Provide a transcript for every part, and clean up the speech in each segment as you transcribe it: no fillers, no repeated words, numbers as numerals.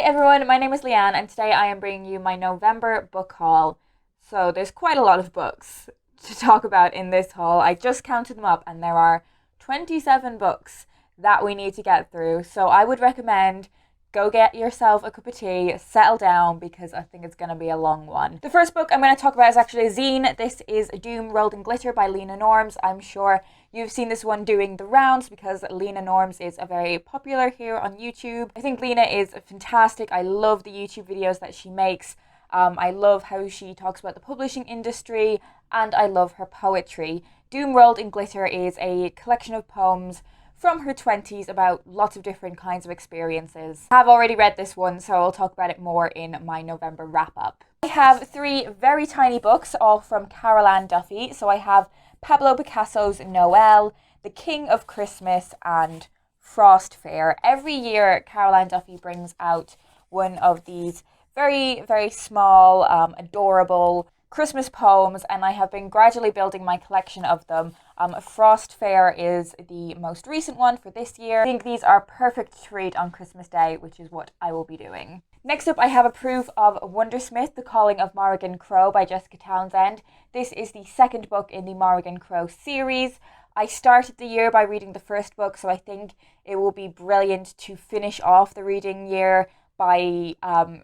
everyone, my name is Leanne and today I am bringing you my November book haul. So there's quite a lot of books to talk about in this haul. I just counted them up and there are 27 books that we need to get through. So I would recommend go get yourself a cup of tea, settle down because I think it's going to be a long one. The first book I'm going to talk about is actually a zine. This is Doom Rolled in Glitter by Lena Norms. I'm sure you've seen this one doing the rounds because Lena Norms is a very popular here on YouTube. I think Lena is fantastic. I love the YouTube videos that she makes. I love how she talks about the publishing industry and I love her poetry. Doom Rolled in Glitter is a collection of poems from her 20s about lots of different kinds of experiences. I have already read this one, so I'll talk about it more in my November wrap-up. I have three very tiny books, all from Carol Ann Duffy. So I have Pablo Picasso's Noel, The King of Christmas, and Frost Fair. Every year, Carol Ann Duffy brings out one of these very, very small, adorable Christmas poems, and I have been gradually building my collection of them. Frost Fair is the most recent one for this year. I think these are perfect to read on Christmas Day, which is what I will be doing. Next up, I have a proof of Wondersmith, The Calling of Morrigan Crow by Jessica Townsend. This is the second book in the Morrigan Crow series. I started the year by reading the first book, so I think it will be brilliant to finish off the reading year by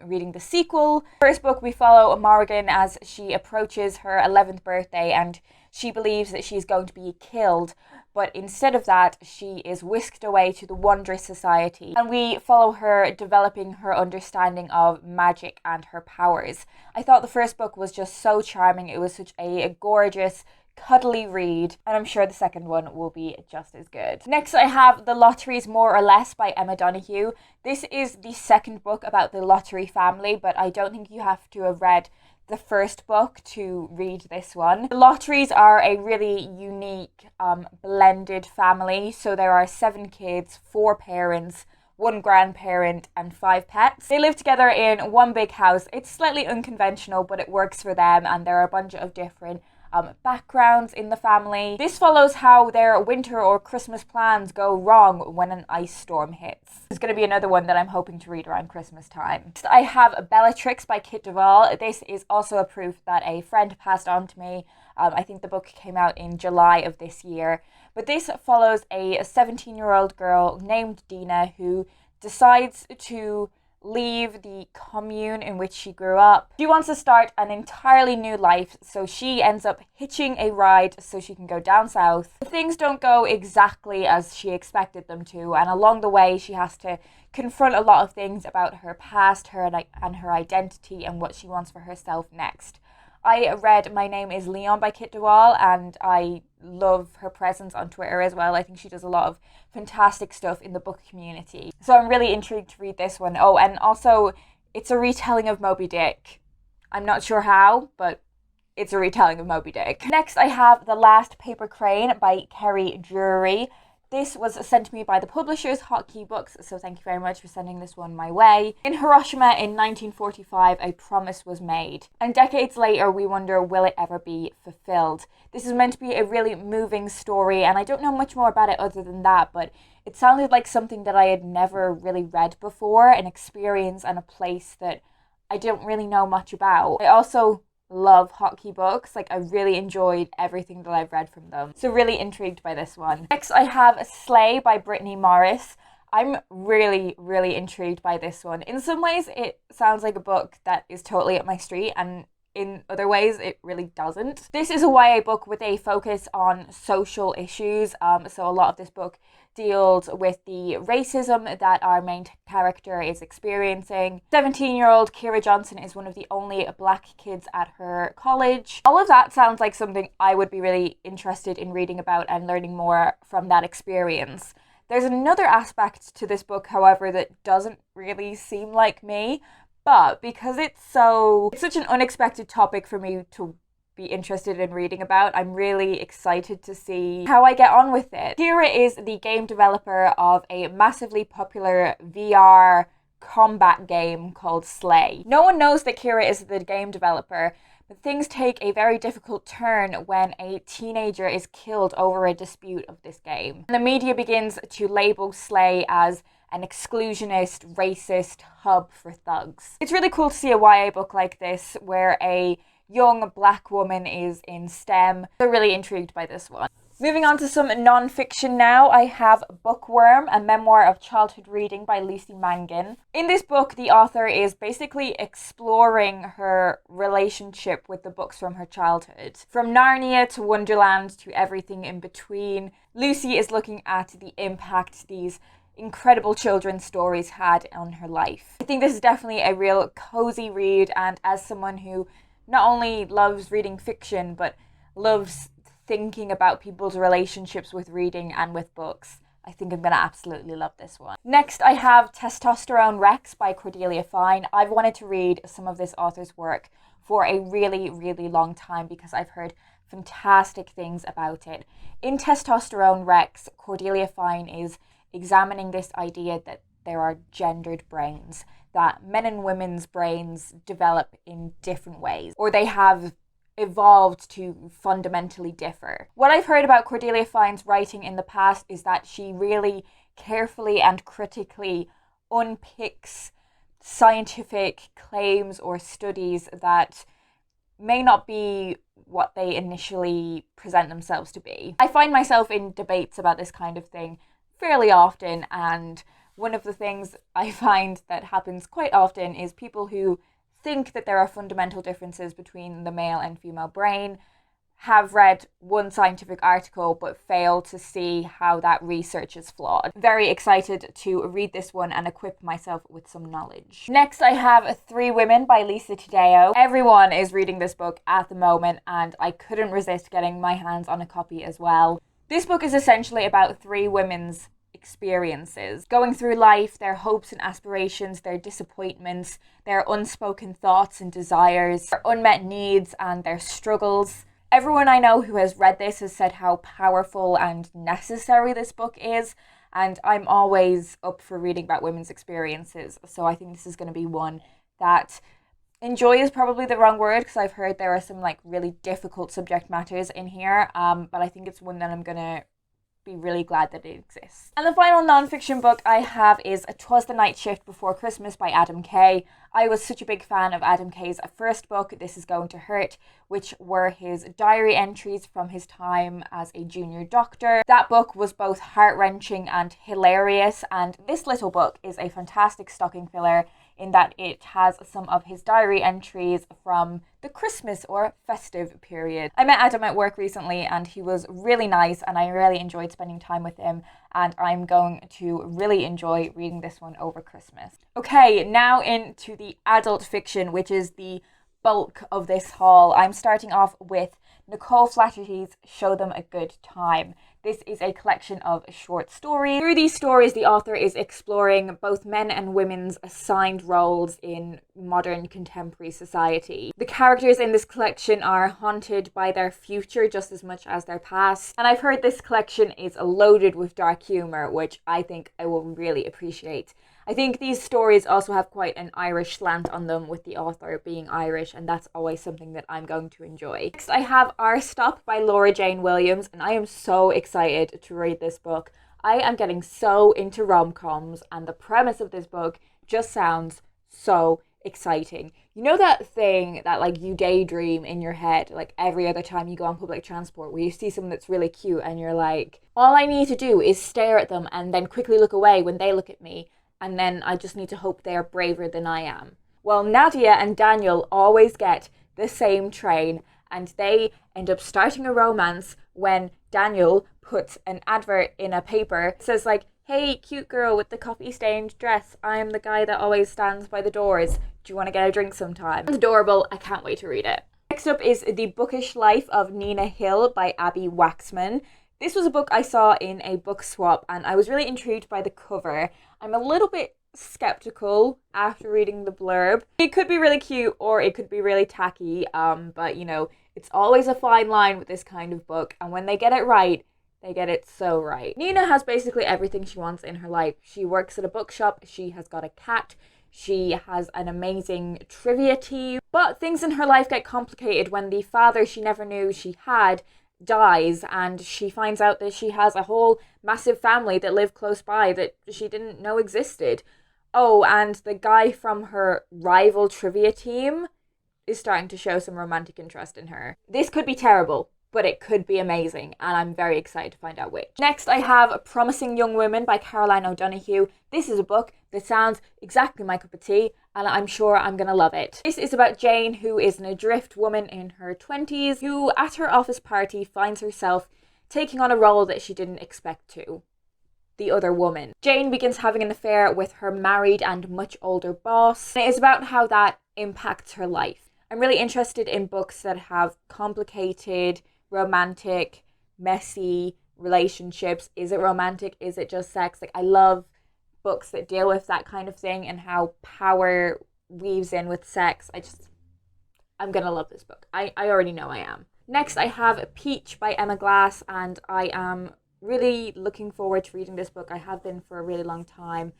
reading the sequel. First book, we follow Morrigan as she approaches her 11th birthday and she believes that she's going to be killed, but instead of that, she is whisked away to the Wondrous Society. And we follow her developing her understanding of magic and her powers. I thought the first book was just so charming. It was such a gorgeous, cuddly read, and I'm sure the second one will be just as good. Next, I have The Lotteries More or Less by Emma Donoghue. This is the second book about the Lottery family, but I don't think you have to have read the first book to read this one. The Lotteries are a really unique, blended family. So there are 7 kids, 4 parents, 1 grandparent and 5 pets. They live together in one big house. It's slightly unconventional, but it works for them, and there are a bunch of different backgrounds in the family. This follows how their winter or Christmas plans go wrong when an ice storm hits. There's going to be another one that I'm hoping to read around Christmas time. Next, I have Bellatrix by Kit Duvall. This is also a proof that a friend passed on to me. I think the book came out in July of this year. But this follows a 17-year-old girl named Dina who decides to leave the commune in which she grew up. She wants to start an entirely new life, so she ends up hitching a ride so she can go down south. Things don't go exactly as she expected them to, and along the way she has to confront a lot of things about her past, and her identity and what she wants for herself next. I read My Name is Leon by Kit Duvall and I love her presence on Twitter as well. I think she does a lot of fantastic stuff in the book community. So I'm really intrigued to read this one. Oh, and also it's a retelling of Moby Dick. I'm not sure how, but it's a retelling of Moby Dick. Next, I have The Last Paper Crane by Kerry Drury. This was sent to me by the publishers, Hotkey Books, so thank you very much for sending this one my way. In Hiroshima in 1945, a promise was made, and decades later we wonder, will it ever be fulfilled? This is meant to be a really moving story, and I don't know much more about it other than that, but it sounded like something that I had never really read before, an experience and a place that I don't really know much about. I also love Hotkey Books. I really enjoyed everything that I've read from them. So really intrigued by this one. Next, I have Sleigh by Brittany Morris. I'm really, really intrigued by this one. In some ways, it sounds like a book that is totally up my street, and in other ways, it really doesn't. This is a YA book with a focus on social issues. So a lot of this book deals with the racism that our main character is experiencing. 17-year-old Kira Johnson is one of the only black kids at her college. All of that sounds like something I would be really interested in reading about and learning more from that experience. There's another aspect to this book, however, that doesn't really seem like me, but because it's such an unexpected topic for me to be interested in reading about, I'm really excited to see how I get on with it. Kira is the game developer of a massively popular VR combat game called Sleigh. No one knows that Kira is the game developer, but things take a very difficult turn when a teenager is killed over a dispute of this game. And the media begins to label Sleigh as an exclusionist, racist hub for thugs. It's really cool to see a YA book like this where a young black woman is in STEM. I'm really intrigued by this one. Moving on to some non-fiction now, I have Bookworm, a memoir of childhood reading by Lucy Mangan. In this book, the author is basically exploring her relationship with the books from her childhood. From Narnia to Wonderland to everything in between, Lucy is looking at the impact these incredible children's stories had on her life. I think this is definitely a real cozy read, and as someone who not only loves reading fiction, but loves thinking about people's relationships with reading and with books, I think I'm going to absolutely love this one. Next, I have Testosterone Rex by Cordelia Fine. I've wanted to read some of this author's work for a really, really long time because I've heard fantastic things about it. In Testosterone Rex, Cordelia Fine is examining this idea that there are gendered brains, that men and women's brains develop in different ways, or they have evolved to fundamentally differ. What I've heard about Cordelia Fine's writing in the past is that she really carefully and critically unpicks scientific claims or studies that may not be what they initially present themselves to be. I find myself in debates about this kind of thing fairly often, and one of the things I find that happens quite often is people who think that there are fundamental differences between the male and female brain have read one scientific article but fail to see how that research is flawed. Very excited to read this one and equip myself with some knowledge. Next, I have Three Women by Lisa Taddeo. Everyone is reading this book at the moment, and I couldn't resist getting my hands on a copy as well. This book is essentially about three women's experiences, going through life, their hopes and aspirations, their disappointments, their unspoken thoughts and desires, their unmet needs and their struggles. Everyone I know who has read this has said how powerful and necessary this book is, and I'm always up for reading about women's experiences, so I think this is going to be one that enjoy is probably the wrong word because I've heard there are some really difficult subject matters in here, but I think it's one that I'm going to be really glad that it exists. And the final non-fiction book I have is 'Twas the Night Shift Before Christmas by Adam Kay. I was such a big fan of Adam Kay's first book, This Is Going to Hurt, which were his diary entries from his time as a junior doctor. That book was both heart-wrenching and hilarious, and this little book is a fantastic stocking filler in that it has some of his diary entries from the Christmas or festive period. I met Adam at work recently and he was really nice and I really enjoyed spending time with him, and I'm going to really enjoy reading this one over Christmas. Okay, now into the adult fiction, which is the bulk of this haul. I'm starting off with Nicole Flaherty's Show Them a Good Time. This is a collection of short stories. Through these stories, the author is exploring both men and women's assigned roles in modern contemporary society. The characters in this collection are haunted by their future just as much as their past, and I've heard this collection is loaded with dark humor, which I think I will really appreciate. I think these stories also have quite an Irish slant on them, with the author being Irish, and that's always something that I'm going to enjoy. Next, I have Our Stop by Laura Jane Williams, and I am so excited to read this book. I am getting so into rom-coms, and the premise of this book just sounds so exciting. You know that thing that you daydream in your head every other time you go on public transport, where you see someone that's really cute and you're like, all I need to do is stare at them and then quickly look away when they look at me, and then I just need to hope they are braver than I am. Well, Nadia and Daniel always get the same train, and they end up starting a romance when Daniel puts an advert in a paper. It says hey, cute girl with the coffee-stained dress, I'm the guy that always stands by the doors. Do you want to get a drink sometime? It's adorable. I can't wait to read it. Next up is The Bookish Life of Nina Hill by Abby Waxman. This was a book I saw in a book swap, and I was really intrigued by the cover. I'm a little bit skeptical after reading the blurb. It could be really cute or it could be really tacky, but it's always a fine line with this kind of book, and when they get it right, they get it so right. Nina has basically everything she wants in her life. She works at a bookshop, she has got a cat, she has an amazing trivia team, but things in her life get complicated when the father she never knew she had dies and she finds out that she has a whole massive family that live close by that she didn't know existed. Oh, and the guy from her rival trivia team is starting to show some romantic interest in her. This could be terrible, but it could be amazing, and I'm very excited to find out which. Next, I have Promising Young Women by Caroline O'Donoghue. This is a book that sounds exactly my cup of tea, and I'm sure I'm gonna love it. This is about Jane, who is an adrift woman in her 20s, who at her office party finds herself taking on a role that she didn't expect to. The other woman. Jane begins having an affair with her married and much older boss. And it is about how that impacts her life. I'm really interested in books that have complicated, romantic, messy relationships. Is it romantic? Is it just sex? Like, I love books that deal with that kind of thing and how power weaves in with sex. I'm gonna love this book. I already know I am. Next, I have Peach by Emma Glass, and I am really looking forward to reading this book. I have been for a really long time.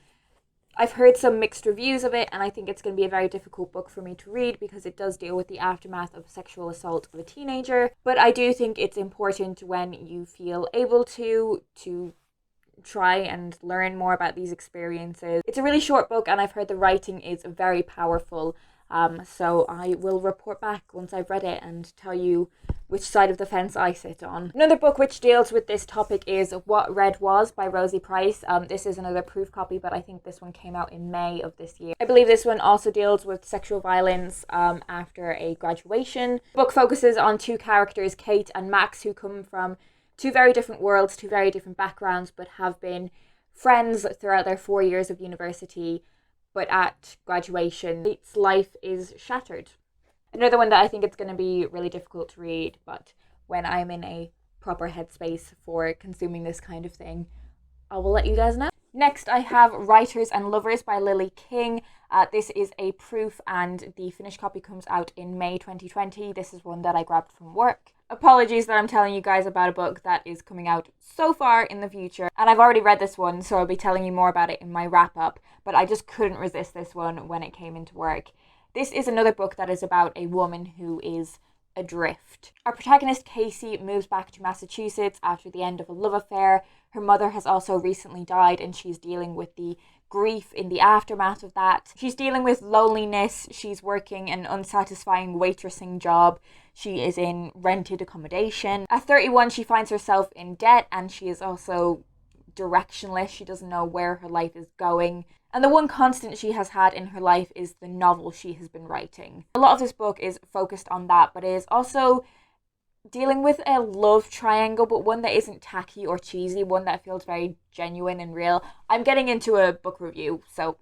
I've heard some mixed reviews of it, and I think it's going to be a very difficult book for me to read because it does deal with the aftermath of sexual assault of a teenager. But I do think it's important when you feel able to try and learn more about these experiences. It's a really short book, and I've heard the writing is very powerful. So I will report back once I've read it and tell you which side of the fence I sit on. Another book which deals with this topic is What Red Was by Rosie Price. This is another proof copy, but I think this one came out in May of this year. I believe this one also deals with sexual violence after a graduation. The book focuses on two characters, Kate and Max, who come from two very different worlds, two very different backgrounds, but have been friends throughout their 4 years of university. But at graduation, Kate's life is shattered. Another one that I think it's going to be really difficult to read, but when I'm in a proper headspace for consuming this kind of thing, I will let you guys know. Next, I have Writers and Lovers by Lily King. This is a proof, and the finished copy comes out in May 2020. This is one that I grabbed from work. Apologies that I'm telling you guys about a book that is coming out so far in the future, and I've already read this one, so I'll be telling you more about it in my wrap-up, but I just couldn't resist this one when it came into work. This is another book that is about a woman who is adrift. Our protagonist, Casey, moves back to Massachusetts after the end of a love affair. Her mother has also recently died, and she's dealing with the grief in the aftermath of that. She's dealing with loneliness. She's working an unsatisfying waitressing job. She is in rented accommodation. At 31, she finds herself in debt, and she is also directionless. She doesn't know where her life is going. And the one constant she has had in her life is the novel she has been writing. A lot of this book is focused on that, but it is also dealing with a love triangle, but one that isn't tacky or cheesy, one that feels very genuine and real. I'm getting into a book review, so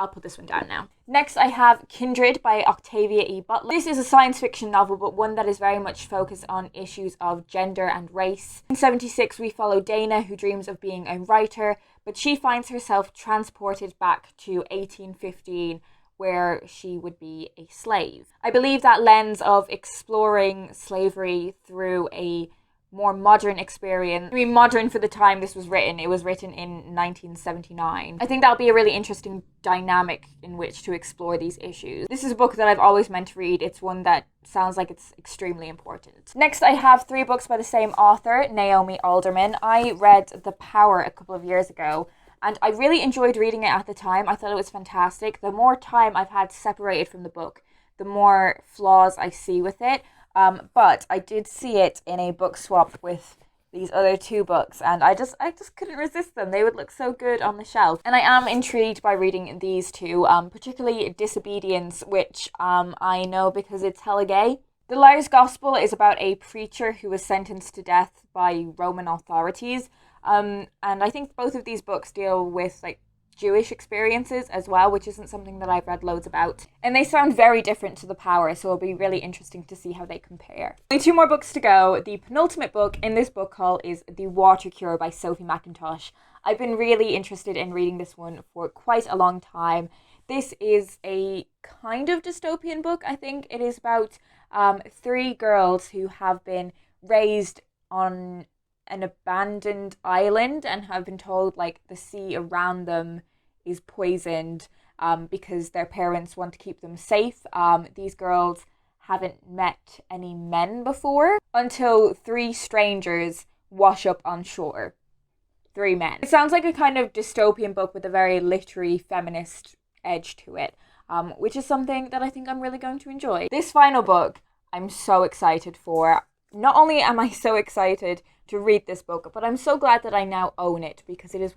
I'll put this one down now. Next, I have Kindred by Octavia E. Butler. This is a science fiction novel, but one that is very much focused on issues of gender and race. In 1976, we follow Dana, who dreams of being a writer, but she finds herself transported back to 1815, where she would be a slave. I believe that lens of exploring slavery through a more modern experience. I mean, modern for the time this was written. It was written in 1979. I think that'll be a really interesting dynamic in which to explore these issues. This is a book that I've always meant to read. It's one that sounds like it's extremely important. Next, I have 3 books by the same author, Naomi Alderman. I read The Power a couple of years ago, and I really enjoyed reading it at the time. I thought it was fantastic. The more time I've had separated from the book, the more flaws I see with it. But I did see it in a book swap with these other 2 books, and I just couldn't resist them. They would look so good on the shelf. And I am intrigued by reading these 2, particularly Disobedience, which I know because it's hella gay. The Liar's Gospel is about a preacher who was sentenced to death by Roman authorities. And I think both of these books deal with like Jewish experiences as well, which isn't something that I've read loads about. And they sound very different to The Power, so it'll be really interesting to see how they compare. Only 2 more books to go. The penultimate book in this book haul is The Water Cure by Sophie McIntosh. I've been really interested in reading this one for quite a long time. This is a kind of dystopian book, I think. It is about 3 girls who have been raised on an abandoned island and have been told like the sea around them is poisoned because their parents want to keep them safe. These girls haven't met any men before until 3 strangers wash up on shore. 3 men. It sounds like a kind of dystopian book with a very literary feminist edge to it, which is something that I think I'm really going to enjoy. This final book I'm so excited for. Not only am I so excited to read this book, but I'm so glad that I now own it because it is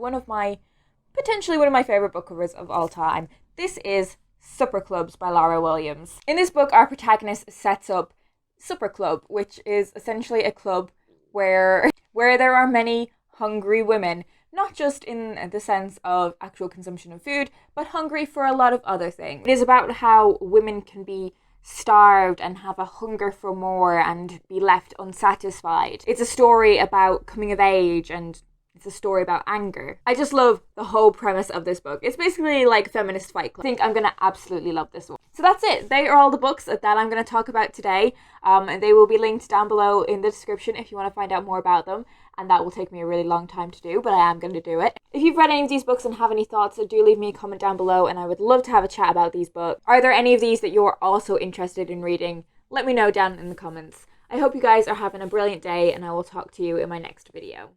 potentially one of my favourite book covers of all time. This is Supper Clubs by Laura Williams. In this book, our protagonist sets up Supper Club, which is essentially a club where there are many hungry women, not just in the sense of actual consumption of food, but hungry for a lot of other things. It is about how women can be starved and have a hunger for more and be left unsatisfied. It's a story about coming of age, and it's a story about anger. I just love the whole premise of this book. It's basically like feminist Fight Club. I think I'm going to absolutely love this one. So that's it. They are all the books that I'm going to talk about today. And they will be linked down below in the description if you want to find out more about them. And that will take me a really long time to do, but I am going to do it. If you've read any of these books and have any thoughts, do leave me a comment down below, and I would love to have a chat about these books. Are there any of these that you're also interested in reading? Let me know down in the comments. I hope you guys are having a brilliant day, and I will talk to you in my next video.